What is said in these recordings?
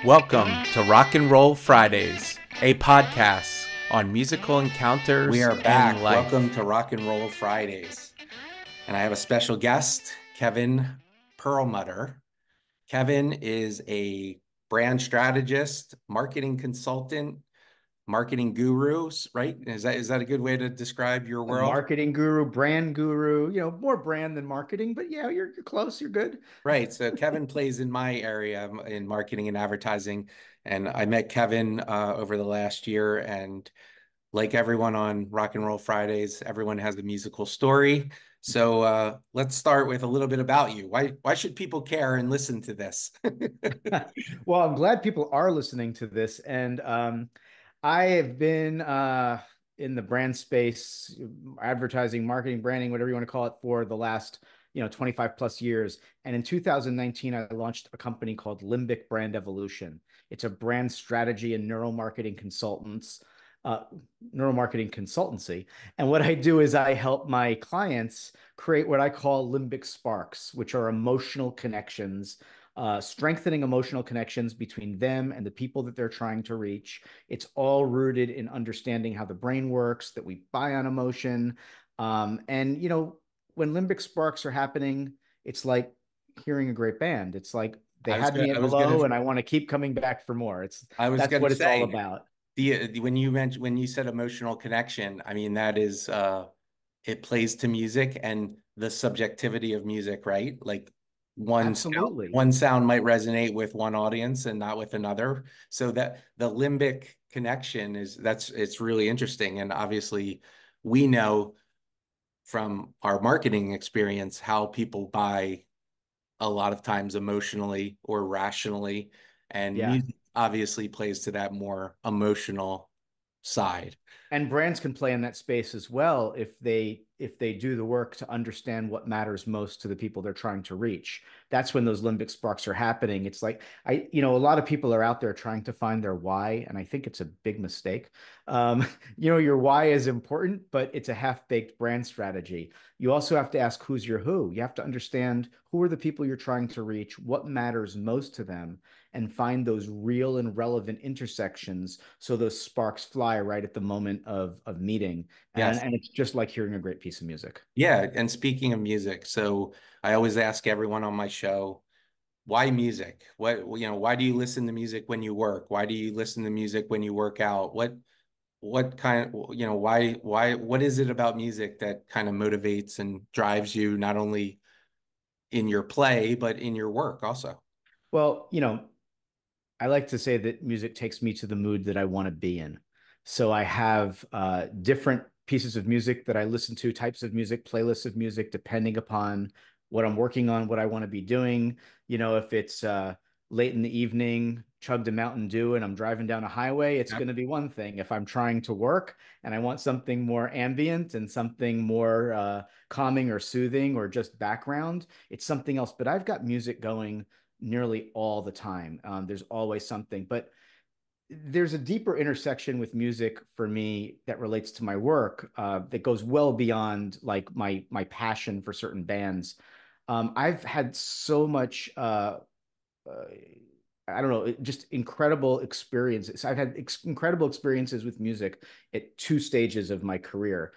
Welcome to Rock and Roll Fridays, a podcast on musical encounters We are back. and life. Welcome to Rock and Roll Fridays. And I have a special guest, Kevin Perlmutter. Kevin is a brand strategist, marketing consultant, marketing guru, right? Is that a good way to describe your A world? marketing guru, brand guru, more brand than marketing, but yeah, you're close, you're good. Right. So Kevin plays in my area in marketing and advertising. And I met Kevin over the last year, and like everyone on Rock and Roll Fridays, everyone has a musical story. So let's start with a little bit about you. Why should people care and listen to this? Well, I'm glad people are listening to this. And I have been in the brand space, advertising, marketing, branding, whatever you want to call it, for the last 25 plus years. And in 2019, I launched a company called Limbic Brand Evolution. It's a brand strategy and neuromarketing consultancy. And what I do is I help my clients create what I call limbic sparks, which are emotional connections, strengthening emotional connections between them and the people that they're trying to reach. It's all rooted in understanding how the brain works, that we buy on emotion. When limbic sparks are happening, it's like hearing a great band. It's like they had me at hello, and I want to keep coming back for more. That's what it's all about. When you said emotional connection, I mean, that is it plays to music and the subjectivity of music, right? Like Absolutely. one sound might resonate with one audience and not with another. So that the limbic connection it's really interesting. And obviously we know from our marketing experience how people buy a lot of times emotionally or rationally, and Yeah. music obviously plays to that more emotional side. And brands can play in that space as well if they do the work to understand what matters most to the people they're trying to reach. That's when those limbic sparks are happening. It's like a lot of people are out there trying to find their why, and I think it's a big mistake. Your why is important, but it's a half-baked brand strategy. You also have to ask who's your who. You have to understand who are the people you're trying to reach, what matters most to them, and find those real and relevant intersections so those sparks fly right at the moment of meeting. Yes. And it's just like hearing a great piece of music. Yeah. And speaking of music, so I always ask everyone on my show, why music? Why do you listen to music when you work? Why do you listen to music when you work out? What kind of, what is it about music that kind of motivates and drives you not only in your play, but in your work also? Well, I like to say that music takes me to the mood that I want to be in. So I have different pieces of music that I listen to, types of music, playlists of music, depending upon what I'm working on, what I want to be doing. If it's late in the evening, chugged a Mountain Dew, and I'm driving down a highway, it's going to be one thing. If I'm trying to work and I want something more ambient and something more calming or soothing or just background, it's something else. But I've got music going nearly all the time. There's always something, but there's a deeper intersection with music for me that relates to my work that goes well beyond like my passion for certain bands. I've had so much I don't know, just incredible experiences. I've had incredible experiences with music at two stages of my career.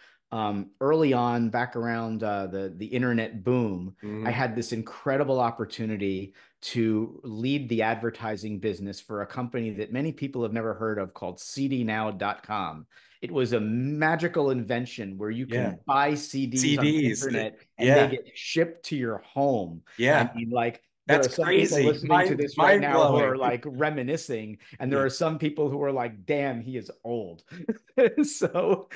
Early on, back around the internet boom, I had this incredible opportunity to lead the advertising business for a company that many people have never heard of called CDNow.com. It was a magical invention where you can buy CDs on the internet and they get shipped to your home. Yeah. I mean, like, there That's are some crazy. people listening to this right now who Mind-blowing. are like reminiscing, and there are some people who are like, damn, he is old. So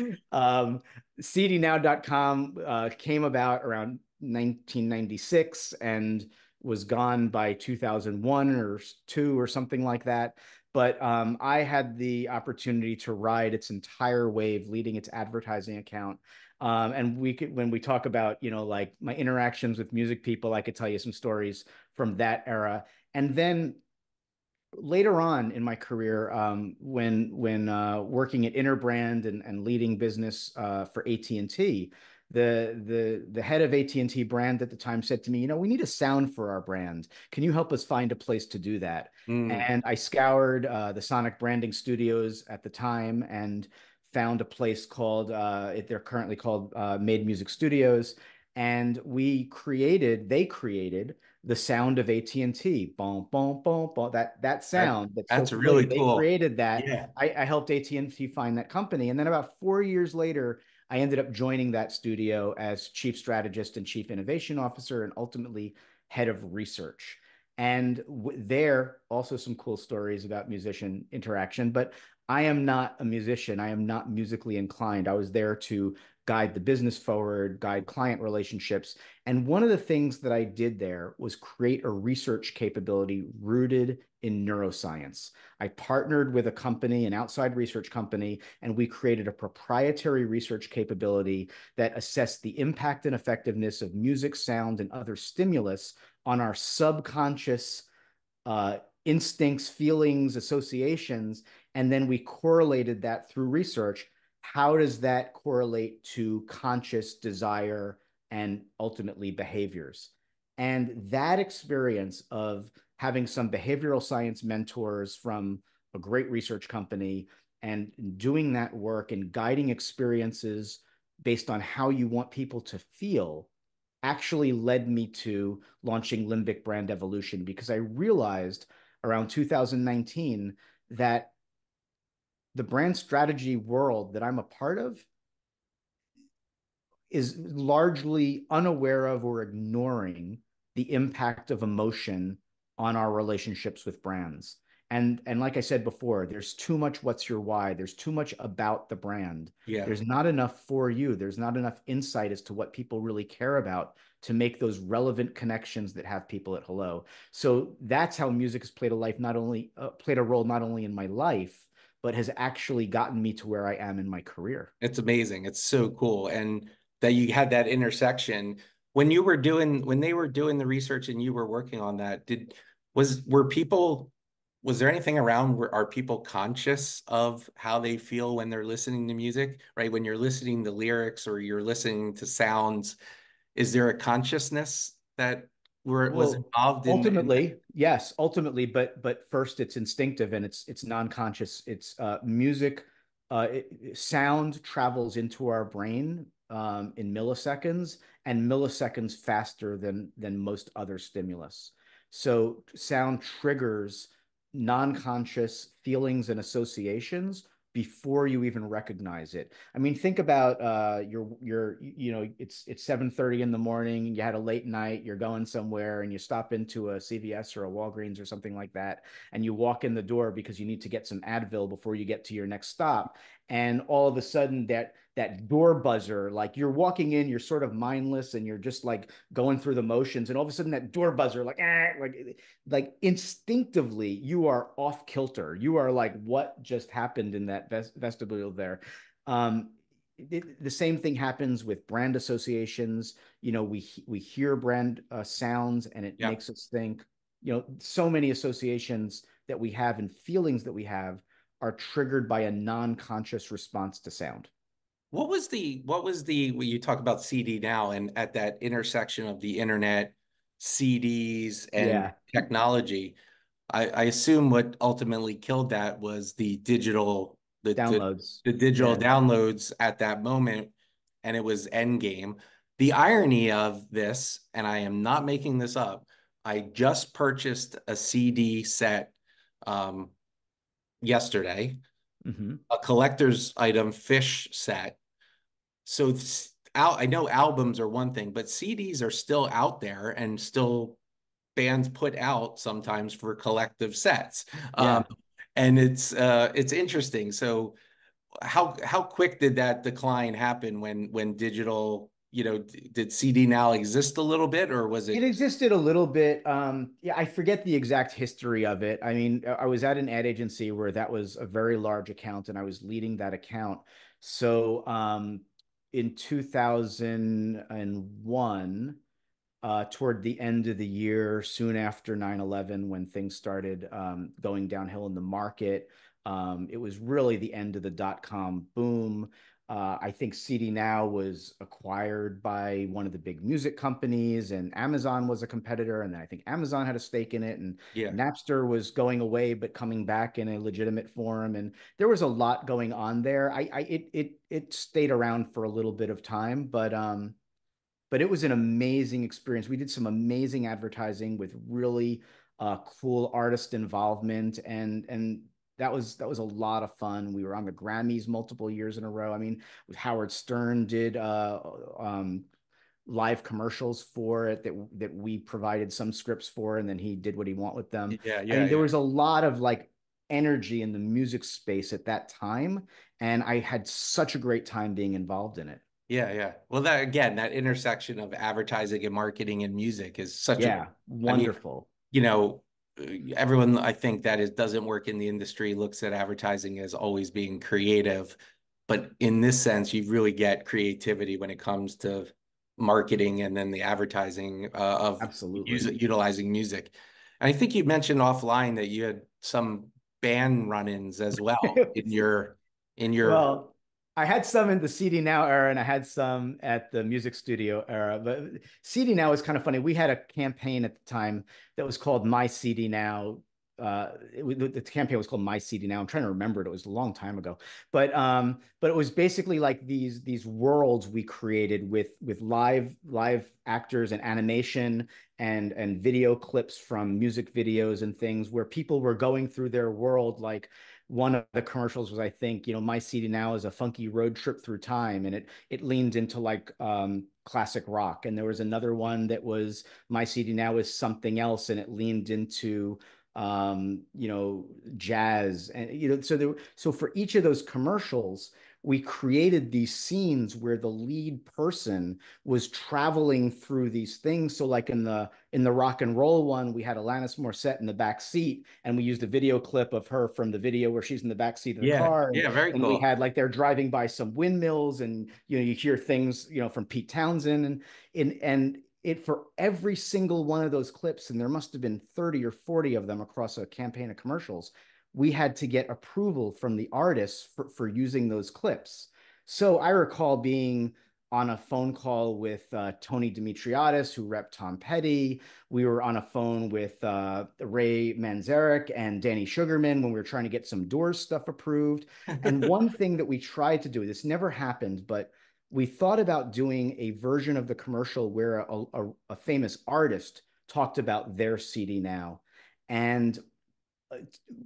CDNow.com came about around 1996 and was gone by 2001 or two or something like that. But I had the opportunity to ride its entire wave, leading its advertising account. And when we talk about, like my interactions with music people, I could tell you some stories from that era. And then later on in my career, when working at Interbrand and leading business for AT&T, The head of AT&T brand at the time said to me, we need a sound for our brand. Can you help us find a place to do that? Mm. And I scoured the Sonic branding studios at the time and found a place called they're currently called Made Music Studios, and they created the sound of AT&T, boom, boom, boom, boom. That That sound that's so that's familiar. really They cool. created that. Yeah. I helped AT&T find that company, and then about 4 years later, I ended up joining that studio as chief strategist and chief innovation officer, and ultimately head of research. And there also some cool stories about musician interaction, but I am not a musician. I am not musically inclined. I was there to guide the business forward, guide client relationships. And one of the things that I did there was create a research capability rooted in neuroscience. I partnered with a company, an outside research company, and we created a proprietary research capability that assessed the impact and effectiveness of music, sound, and other stimulus on our subconscious instincts, feelings, associations, and then we correlated that through research. How does that correlate to conscious desire and ultimately behaviors? And that experience of having some behavioral science mentors from a great research company and doing that work and guiding experiences based on how you want people to feel actually led me to launching Limbic Brand Evolution, because I realized around 2019 that the brand strategy world that I'm a part of is largely unaware of or ignoring the impact of emotion on our relationships with brands. And like I said before, there's too much what's your why. There's too much about the brand. Yeah. There's not enough for you. There's not enough insight as to what people really care about to make those relevant connections that have people at hello. So that's how music has played a role not only in my life, but has actually gotten me to where I am in my career. It's amazing. It's so cool. And that you had that intersection when they were doing the research and you were working on that, was there anything around where are people conscious of how they feel when they're listening to music, right? When you're listening to lyrics or you're listening to sounds, is there a consciousness that was Well, involved in that? ultimately, yes, ultimately, but first it's instinctive and it's non-conscious. It's music, sound travels into our brain in milliseconds, and milliseconds faster than most other stimulus. So sound triggers non-conscious feelings and associations before you even recognize it. I mean, think about it's 7:30 in the morning, you had a late night, you're going somewhere and you stop into a CVS or a Walgreens or something like that, and you walk in the door because you need to get some Advil before you get to your next stop. And all of a sudden that door buzzer, like you're walking in, you're sort of mindless and you're just like going through the motions, and all of a sudden that door buzzer, like instinctively you are off kilter. You are like, what just happened in that vestibule there? Um, the same thing happens with brand associations. We hear brand sounds and it Yeah. makes us think. So many associations that we have and feelings that we have are triggered by a non-conscious response to sound. When you talk about CDNow and at that intersection of the internet, CDs and Yeah, technology, I assume what ultimately killed that was downloads. the digital Yeah. downloads at that moment, and it was endgame. The irony of this, and I am not making this up, I just purchased a CD set um, yesterday, Mm-hmm. a collector's item fish set. So I know albums are one thing, but CDs are still out there and still bands put out sometimes for collective sets. Yeah. And it's interesting. So how quick did that decline happen when digital, did CD now exist a little bit or was It it? existed a little bit. Yeah, I forget the exact history of it. I mean, I was at an ad agency where that was a very large account and I was leading that account. So, in 2001, toward the end of the year, soon after 9/11, when things started going downhill in the market, it was really the end of the dot-com boom. I think CDNow was acquired by one of the big music companies, and Amazon was a competitor. And then I think Amazon had a stake in it, and Yeah. Napster was going away but coming back in a legitimate form. And there was a lot going on there. It stayed around for a little bit of time, but it was an amazing experience. We did some amazing advertising with really cool artist involvement, and that was a lot of fun. We were on the Grammys multiple years in a row. I mean, with Howard Stern did live commercials for it that we provided some scripts for, and then he did what he want with them. Yeah, I yeah, mean, there yeah. was a lot of like energy in the music space at that time, and I had such a great time being involved in it. Yeah, yeah. Well, that again, that intersection of advertising and marketing and music is such a, Yeah, I mean, wonderful. you know, everyone I think that is doesn't work in the industry looks at advertising as always being creative, but in this sense, you really get creativity when it comes to marketing and then the advertising of Absolutely. utilizing music. And I think you mentioned offline that you had some band run-ins as well in your Well, I had some in the CDNow era and I had some at the music studio era. But CDNow is kind of funny. We had a campaign at the time that was called My CDNow. The campaign was called My CDNow. I'm trying to remember it. It was a long time ago. But it was basically like these worlds we created with live actors and animation and video clips from music videos and things where people were going through their world. Like one of the commercials was, I think, My CDNow is a funky road trip through time, and it leaned into like classic rock. And there was another one that was My CDNow is something else, and it leaned into jazz. And so for each of those commercials, we created these scenes where the lead person was traveling through these things. So like in the rock and roll one, we had Alanis Morissette in the back seat, and we used a video clip of her from the video where she's in the back seat of the yeah, car. And, yeah, very and we cool. had like they're driving by some windmills, and you hear things from Pete Townsend, and it for every single one of those clips, and there must have been 30 or 40 of them across a campaign of commercials, we had to get approval from the artists for using those clips. So I recall being on a phone call with Tony Dimitriadis, who repped Tom Petty. We were on a phone with Ray Manzarek and Danny Sugarman when we were trying to get some Doors stuff approved. And one thing that we tried to do, this never happened, but we thought about doing a version of the commercial where a famous artist talked about their CDNow. And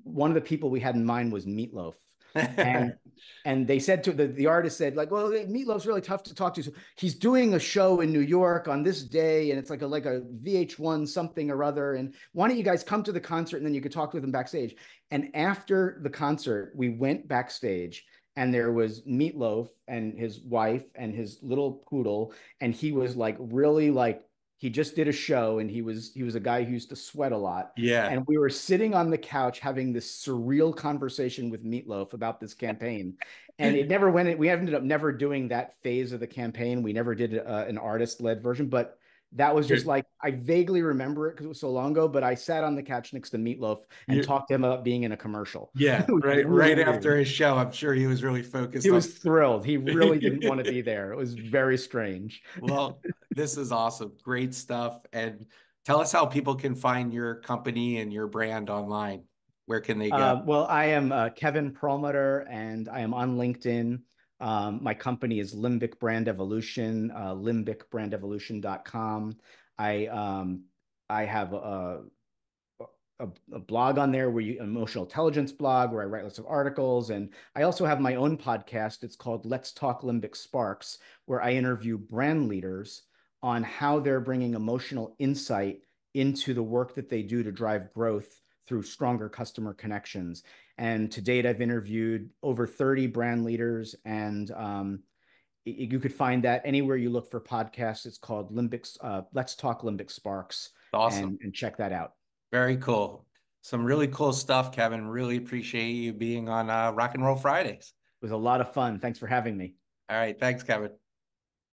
one of the people we had in mind was Meatloaf. And and they said to the artist said, like, well, Meatloaf's really tough to talk to. So he's doing a show in New York on this day, and it's like a VH1 something or other. And why don't you guys come to the concert, and then you could talk with him backstage. And after the concert, we went backstage, and there was Meatloaf and his wife and his little poodle, and he was like really like he just did a show, and he was a guy who used to sweat a lot. Yeah. And we were sitting on the couch having this surreal conversation with Meatloaf about this campaign. And it never went, we ended up never doing that phase of the campaign. We never did an artist-led version, but that was just You're, like, I vaguely remember it because it was so long ago, but I sat on the couch next to Meatloaf and you're, talked to him about being in a commercial. yeah, It was right, really right after weird. his show, I'm sure he was really He focused on. was thrilled. He really didn't want to be there. It was very strange. Well, this is awesome. Great stuff. And tell us how people can find your company and your brand online. Where can they go? Well, I am Kevin Perlmutter, and I am on LinkedIn. My company is Limbic Brand Evolution, limbicbrandevolution.com. I I have a blog on there emotional intelligence blog where I write lots of articles. And I also have my own podcast. It's called Let's Talk Limbic Sparks, where I interview brand leaders on how they're bringing emotional insight into the work that they do to drive growth through stronger customer connections. And to date, I've interviewed over 30 brand leaders, and you could find that anywhere you look for podcasts. It's called Let's Talk Limbic Sparks, Awesome. and check that out. Very cool. Some really cool stuff, Kevin. Really appreciate you being on Rock and Roll Fridays. It was a lot of fun. Thanks for having me. All right. Thanks, Kevin.